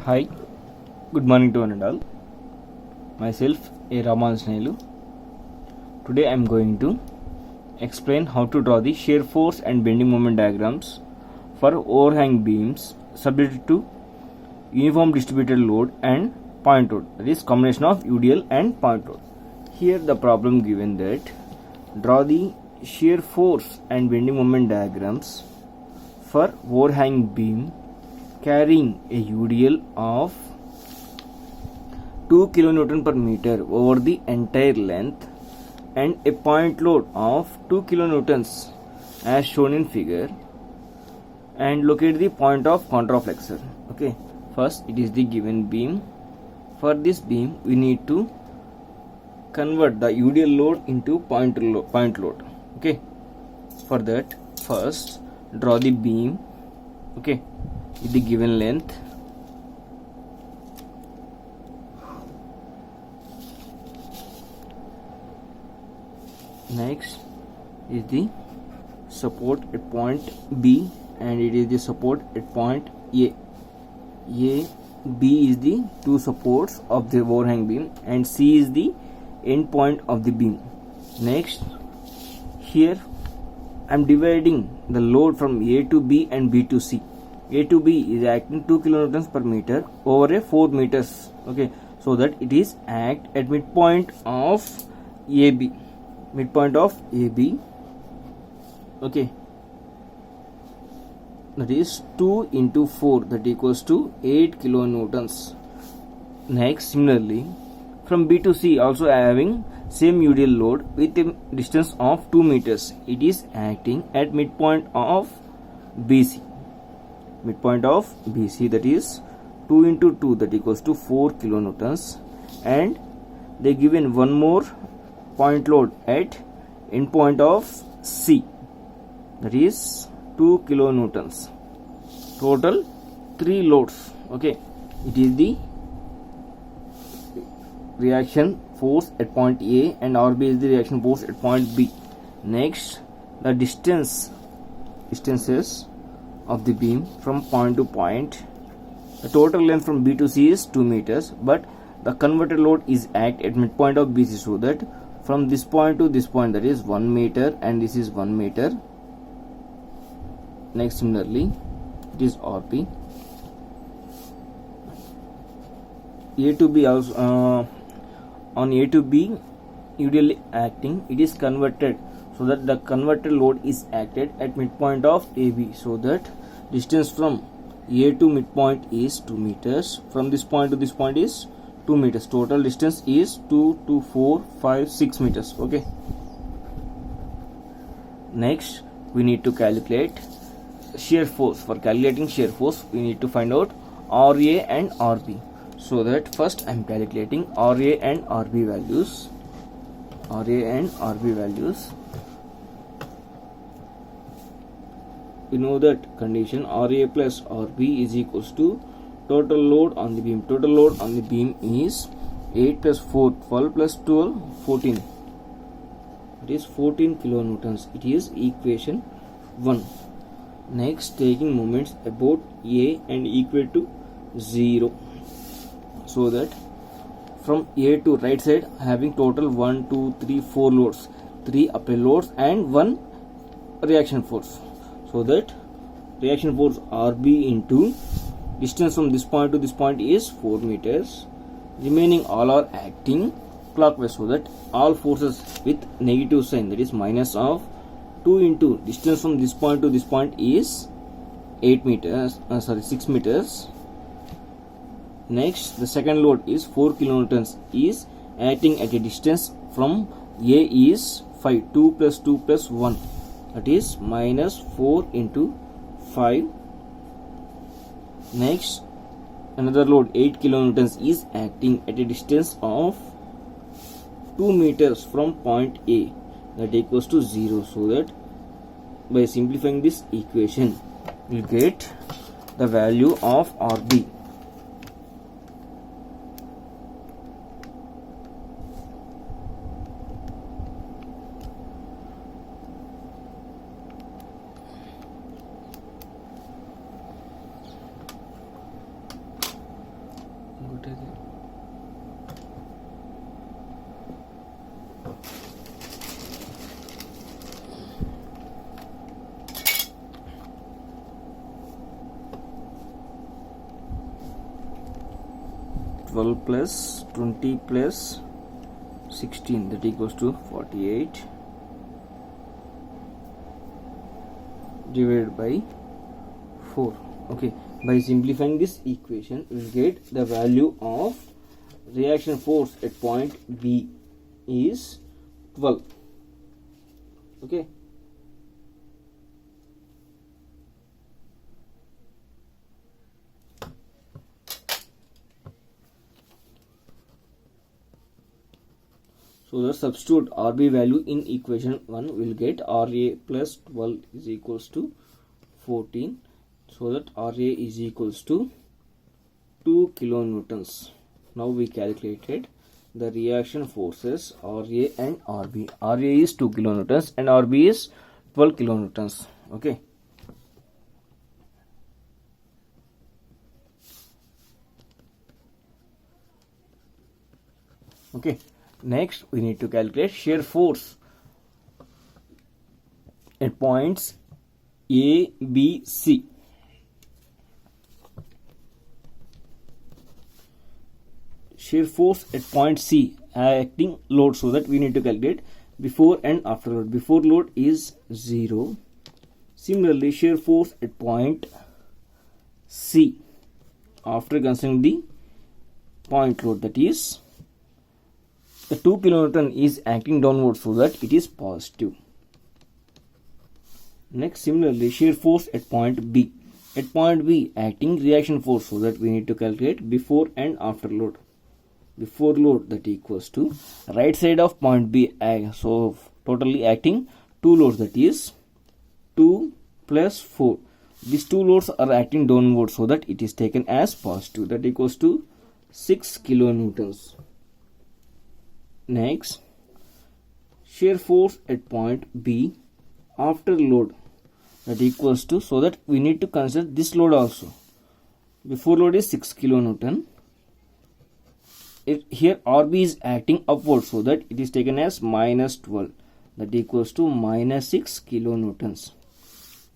Hi, good morning to one and all. Myself, A. Ramanjnelu. Today I am going to explain how to draw the shear force and bending moment diagrams for overhang beams subject to uniform distributed load and point load. That is combination of UDL and point load. Here the problem given that draw the shear force and bending moment diagrams for overhang beam carrying a UDL of 2 kN per meter over the entire length and a point load of 2 kN as shown in figure, and locate the point of contraflexor. Okay, first it is the given beam. For this beam we need to convert the UDL load into point load. Okay, for that first draw the beam, okay, with the given length. Next is the support at point B and it is the support at point A. B is the two supports of the overhang beam and C is the end point of the beam. Next, here I am dividing the load from A to B and B to C. A to B is acting 2 kN per meter over a 4 meters. Okay, so that it is act at midpoint of AB. Midpoint of AB. Okay, that is 2 into 4, that equals to 8 kilonewtons. Next, similarly from B to C also having same UDL load with a distance of 2 meters. It is acting at midpoint of BC. Midpoint of BC, that is 2 into 2, that equals to 4 kilonewtons, and they given one more point load at end point of C, that is 2 kilonewtons. Total 3 loads. Okay, it is the reaction force at point A and RB is the reaction force at point B. Next, the distances of the beam from point to point. The total length from B to C is 2 meters, but the converted load is act at midpoint of BC, so that from this point to this point, that is 1 meter and this is 1 meter. Next, similarly it is RP. A to B also on A to B UDL acting, it is converted so that the converted load is acted at midpoint of AB, so that distance from A to midpoint is 2 meters. From this point to this point is 2 meters. Total distance is 2, 2, 4, 5, 6 meters. Okay. Next, we need to calculate shear force. For calculating shear force, we need to find out RA and RB. So that first I am calculating RA and RB values. RA and RB values. We know that condition RA plus RB is equals to total load on the beam. Total load on the beam is 8 plus 4, 12 plus 12, 14. It is 14 kilonewtons. It is equation 1. Next, taking moments about A and equal to 0. So that from A to right side having total 1, 2, 3, 4 loads. 3 apply loads and 1 reaction force. So that reaction force RB into distance from this point to this point is 4 meters. Remaining all are acting clockwise, so that all forces with negative sign, that is minus of 2 into distance from this point to this point is 6 meters. Next, the second load is 4 kilonewtons is acting at a distance from A is 5, 2 plus 2 plus 1, that is minus 4 into 5. Next, another load 8 kilonewtons is acting at a distance of 2 meters from point A, that equals to 0. So that by simplifying this equation we will get the value of RB. ఇది 12 plus 20 plus 16, that equals to 48 divided by 4. Okay, by simplifying this equation we will get the value of reaction force at point B is 12. Okay, so the substitute RB value in equation 1 will get RA plus 12 is equals to 14. So that RA is equals to 2 kilonewtons. Now we calculated the reaction forces RA and RB. RA is 2 kilonewtons and RB is 12 kilonewtons. Okay. Okay. Next, we need to calculate shear force at points A, B, C. Shear force at point C acting load, so that we need to calculate before and after load. Before load is 0. Similarly, shear force at point C after considering the point load, that is the 2 kilonewton is acting downward, so that it is positive. Next, similarly, shear force at point B. At point B acting reaction force, so that we need to calculate before and after load. Before load, that equals to right side of point B, so totally acting 2 loads, that is 2 plus 4. These 2 loads are acting downward, so that it is taken as positive, that equals to 6 kilonewtons. Next, shear force at point B after load, that equals to, so that we need to consider this load also. Before load is 6 kilonewton. Here RB is acting upward, so that it is taken as minus 12, that equals to minus 6 kilonewtons.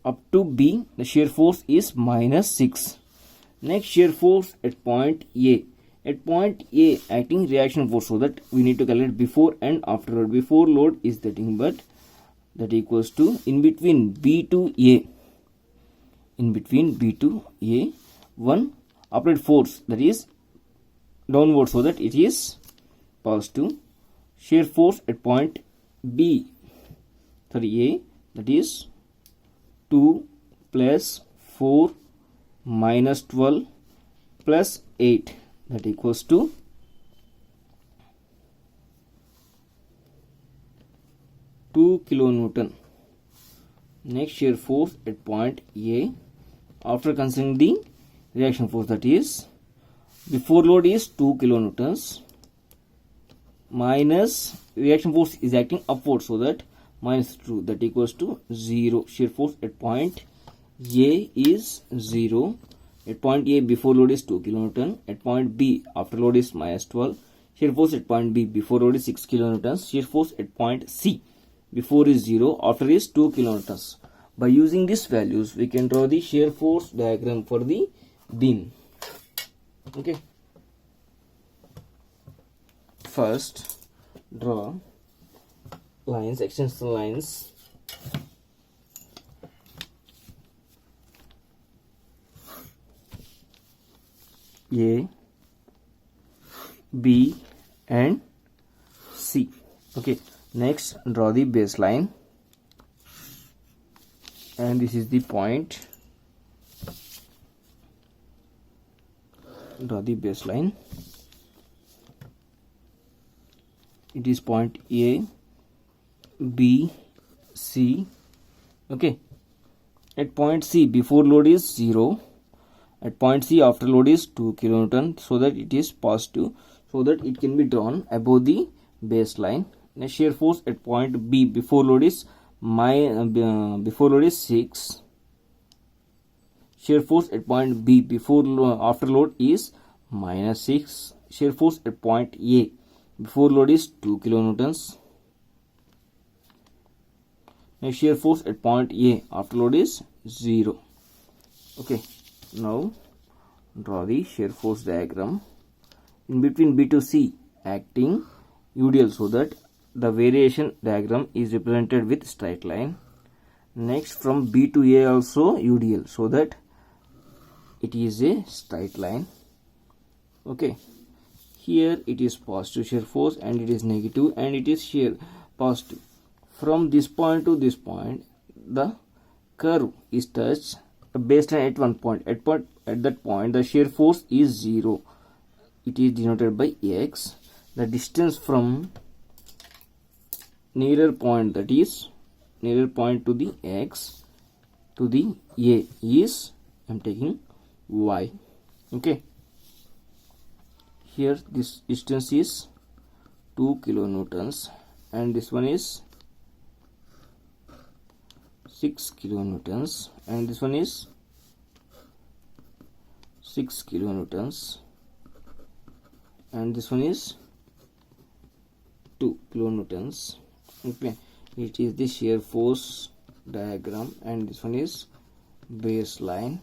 Up to B, the shear force is minus 6. Next, shear force at point A. At point A acting reaction force, so that we need to calculate before and after load. Before load is nothing but that equals to in between B to A. In between B to A, one applied force, that is downward, so that it is positive. Shear force at point B, A, that is 2 plus 4 minus 12 plus 8, that equals to 2 kilonewton. Next, shear force at point A after considering the reaction force, that is before load is 2 kilonewtons minus reaction force is acting upward, so that minus 2, that equals to 0. Shear force at point A is 0. At point A before load is 2 kilonewton. At point B after load is minus 12. Shear force at point B before load is 6 kilonewtons. Shear force at point C before is 0, after is 2 kilonewtons. By using these values, we can draw the shear force diagram for the beam. Okay. First, draw lines, extension lines. A, B and C. Okay, next draw the baseline, and this is the point. Draw the baseline. It is point A, B, C. Okay, at point C before load is 0. At point C after load is 2 kilonewton, so that it is positive, so that it can be drawn above the baseline. Next, shear force at point B before load is 6. Shear force at point B before after load is minus 6. Shear force at point A before load is 2 kilonewtons. Now shear force at point A after load is 0. Okay, now draw the shear force diagram. In between B to C acting UDL, so that the variation diagram is represented with straight line. Next, from B to A also UDL, so that it is a straight line. Okay, here it is positive shear force and it is negative, and it is shear positive. From this point to this point, the curve is touched baseline at one point. At that point, the shear force is 0. It is denoted by x. The distance from nearer point, that is nearer point to the x to the A, is, I am taking y. Okay, here this distance is 2 kilonewtons and this one is 6 kilonewtons and this one is 6 kilonewtons and this one is 2 kilonewtons. Okay, it is the shear force diagram and this one is baseline.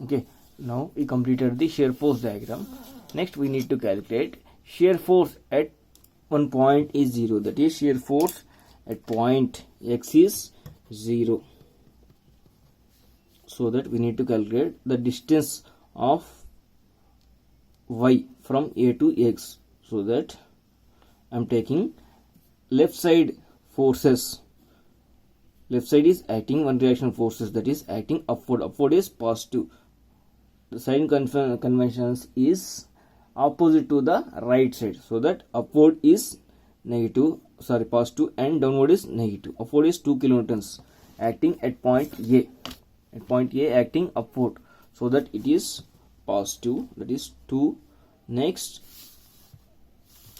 Okay, now we completed the shear force diagram. Next we need to calculate shear force at one point is 0, that is shear force at point x is 0. So that we need to calculate the distance of y from A to x. So that I am taking left side forces. Left side is acting one reaction forces, that is acting upward. Upward is positive. The sign conventions is opposite to the right side, so that upward is positive and downward is negative. Upward is 2 kilonewtons acting at point A. At point A acting upward, so that it is positive, that is 2. Next,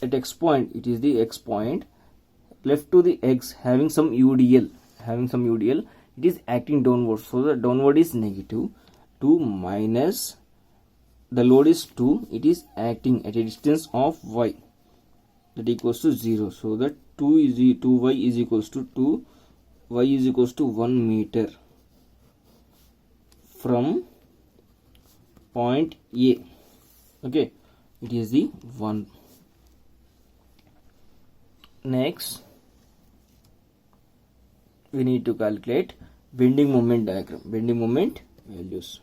at x point, it is the x point. Left to the x having some UDL, it is acting downward, so the downward is negative. 2 minus the load is 2, it is acting at a distance of y, that equals to 0. So that 2y is equals to 2, y is equals to 1 meter from point A. Okay, it is the 1. Next, we need to calculate bending moment diagram, bending moment values.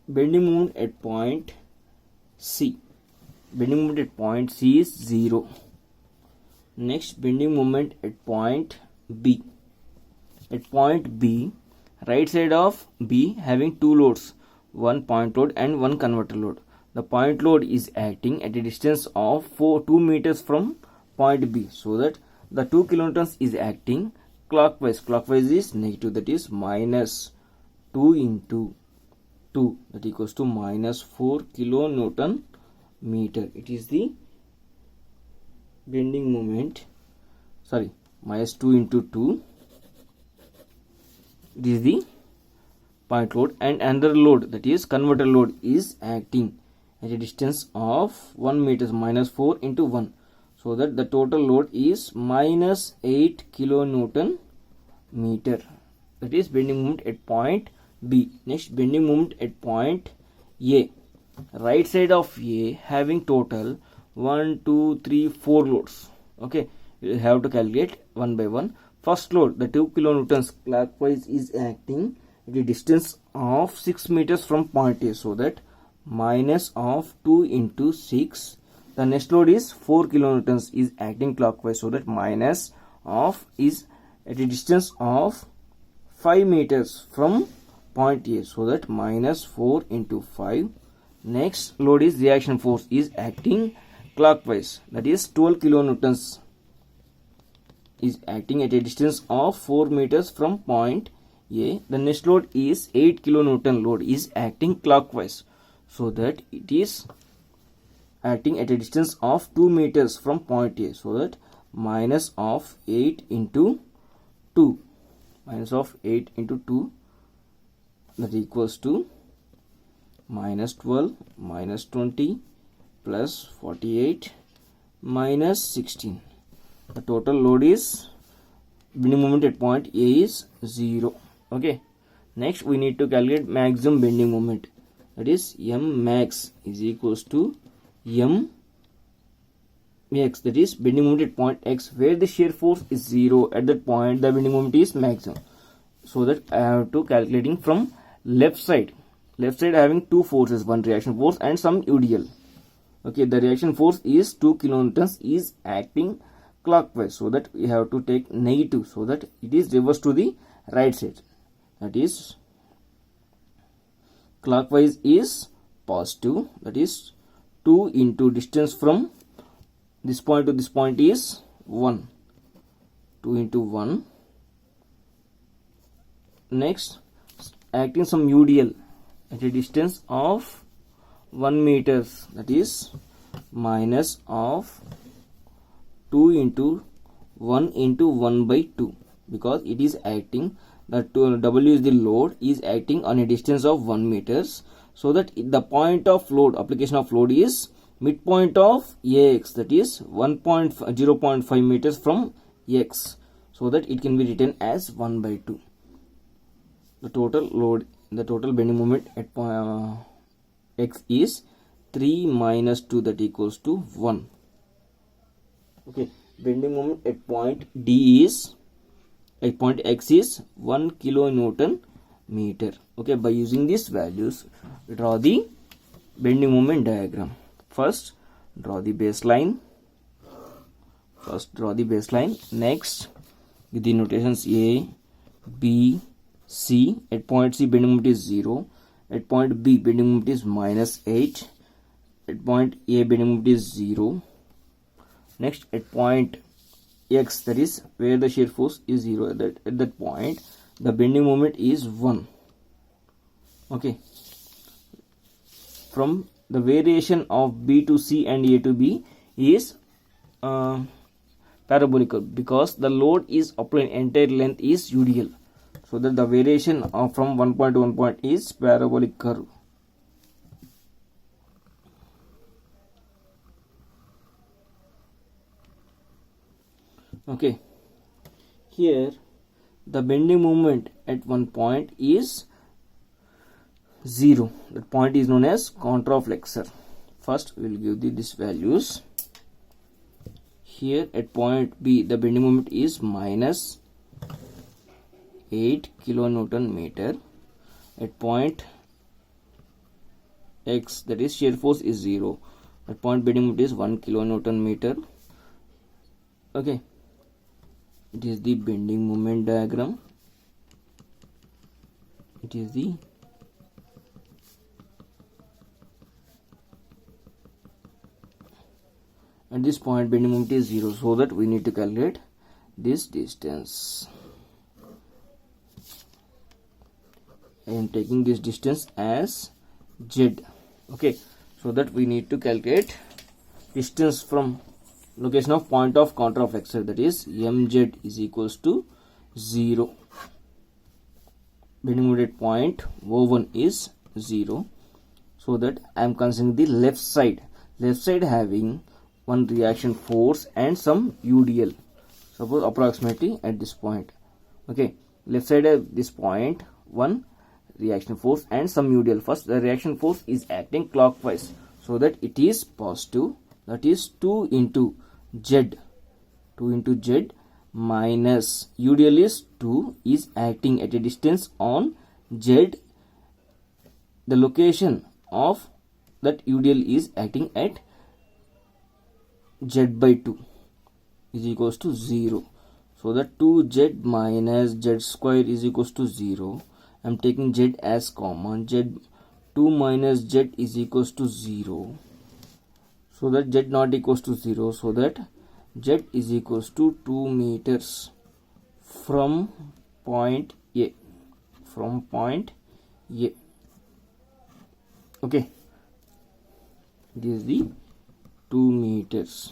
Bending moment at point C. Bending moment at point C is 0. Next, bending moment at point B. At point B, right side of B having two loads, one point load and one converter load. The point load is acting at a distance of 2 meters from point B, so that the 2 kilonewtons is acting clockwise. Clockwise is negative, that is minus 2 into 2, that equals to minus 4 kilonewton meter. It is the bending moment, minus 2 into 2, it is the point load, and another load, that is converter load, is acting at a distance of 1 meter, minus 4 into 1, so that the total load is minus 8 kilonewton meter. That is bending moment at point B. Next, bending moment at point A. Right side of A having total 1, 2, 3, 4 loads. Okay, you have to calculate one by one. First load, the 2 kilonewtons clockwise, is acting at a distance of 6 meters from point A, so that minus of 2 into 6. The next load is 4 kilonewtons is acting clockwise, so that minus of is at a distance of 5 meters from point A, so that minus 4 into 5. Next load is reaction force, is acting clockwise, that is 12 kilonewtons is acting at a distance of 4 meters from point A. The next load is 8 kilonewton load is acting clockwise, so that it is acting at a distance of 2 meters from point A. So that minus of 8 into 2, minus of 8 into 2, that equals to minus 12 minus 20 plus 48 minus 16. The total load is, bending moment at point A is 0. Okay. Next we need to calculate maximum bending moment. That is M max is equals to M x, that is bending moment at point X, where the shear force is 0. At that point the bending moment is maximum. So that I have to calculating from left side. Left side having two forces, one reaction force and some UDL. Okay, the reaction force is 2 kilonewtons, is acting clockwise, so that we have to take negative, so that it is reversed to the right side. That is clockwise is positive, that is 2 into distance from this point to this point is 1. 2 into 1. Next, acting some UDL at a distance of 1 meters, that is minus of 2 into 1 into 1 by 2, because it is acting, that W is the load, is acting on a distance of 1 meters, so that the point of load, application of load is midpoint of AX, that is 0.5 meters from X, so that it can be written as 1 by 2. The total load, the total bending moment at X is 3 minus 2, that equals to 1. Okay, bending moment at point D is, at point X is 1 kilonewton meter. Okay, by using these values, draw the bending moment diagram. First, draw the baseline. Next, with the notations A, B, C. At point C, bending moment is 0. At point B, bending moment is minus 8. At point A, bending moment is 0. Next, at point X, that is where the shear force is 0, at that point the bending moment is 1. Okay, from the variation of B to C and A to B is parabolic, because the load is applied entire length is UDL, so that the variation from one point to one point is parabolic curve. Okay, here the bending moment at one point is 0. That point is known as contraflexor. First we will give these values. Here at point B, the bending moment is minus 8 kilonewton meter. At point X, that is shear force is 0. At point bending moment is 1 kilonewton meter. Okay, it is the bending moment diagram. It is the at this point bending moment is 0, so that we need to calculate this distance. I am taking this distance as Z. Okay, so that we need to calculate distance from location of point of contraflexor, that is MZ is equals to 0. Bending moment at point O1 is 0, so that I am considering the left side having one reaction force and some UDL, suppose approximately at this point. Okay, left side at this point, one reaction force and some UDL. First, the reaction force is acting clockwise, so that it is positive, that is 2 into Z minus UDL is 2, is acting at a distance on Z. The location of that UDL is acting at Z by 2 is equals to 0, so that 2Z minus Z square is equals to 0. I am taking Z as common. Z 2 minus Z is equals to 0, so that Z not equals to 0, so that Z is equals to 2 meters from point A. Okay, this is the 2 meters.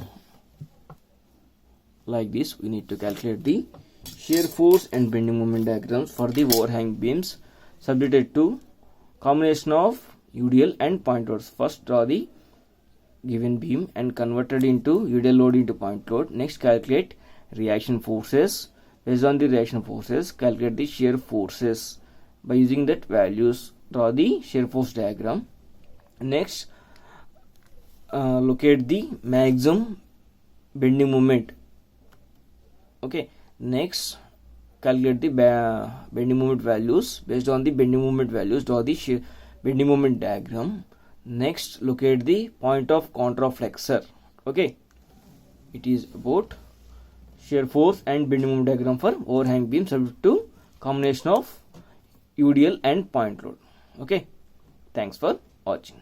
Like this, we need to calculate the shear force and bending moment diagrams for the overhang beams subjected to combination of UDL and point loads. First, draw the given beam and converted into UDL load into point load. Next, calculate reaction forces. Based on the reaction forces, calculate the shear forces. By using that values, draw the shear force diagram. Next, locate the maximum bending moment. Okay. Next, calculate the bending moment values. Based on the bending moment values, draw the shear bending moment diagram. Next, locate the point of contraflexor. Okay. It is about shear force and bending moment diagram for overhang beam subject to combination of UDL and point load. Okay. Thanks for watching.